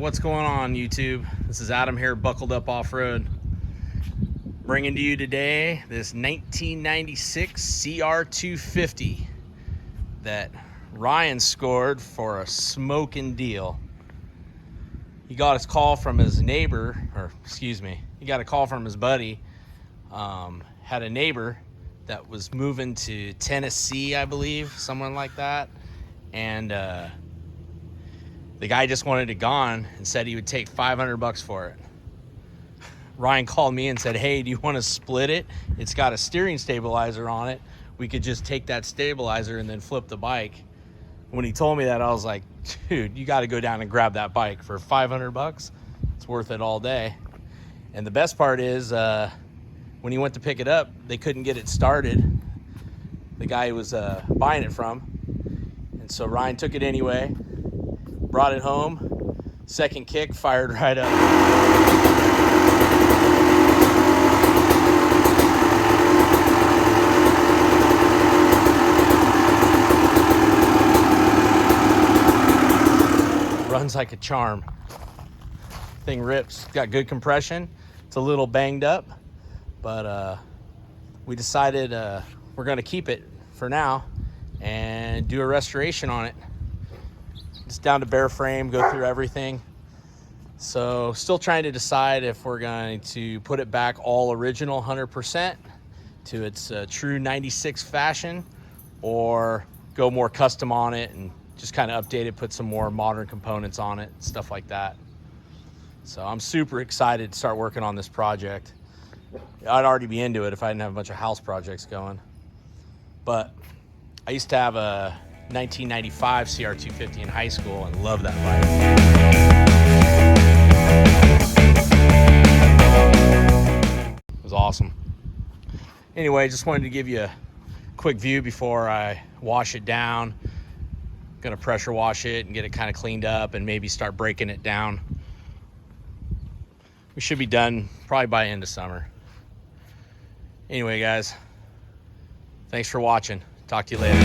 What's going on, YouTube? This is Adam here, Buckled Up Off-Road, bringing to you today this 1996 CR250 that Ryan scored for a smoking deal. He got his call from his neighbor, or excuse me, he got a call from his buddy. Had a neighbor that was moving to Tennessee, I believe, someone like that, and the guy just wanted it gone and said he would take $500 for it. Ryan called me and said, hey, do you want to split it? It's got a steering stabilizer on it. We could just take that stabilizer and then flip the bike. When he told me that, I was like, dude, you got to go down and grab that bike for $500. It's worth it all day. And the best part is when he went to pick it up, they couldn't get it started. The guy who was buying it from. And so Ryan took it anyway, brought it home. Second kick, fired right up. Runs like a charm. Thing rips. Got good compression. It's a little banged up, but we decided we're going to keep it for now and do a restoration on it. Just down to bare frame, go through everything. So still trying to decide if we're going to put it back all original 100% to its true 96 fashion, or go more custom on it and just kind of update it, put some more modern components on it, stuff like that. So I'm super excited to start working on this project. I'd already be into it if I didn't have a bunch of house projects going. But I used to have a 1995 CR250 in high school and loved that bike. It was awesome. Anyway, just wanted to give you a quick view before I wash it down. Gonna pressure wash it and get it kind of cleaned up and maybe start breaking it down. We should be done probably by end of summer. Anyway, guys, thanks for watching. Talk to you later.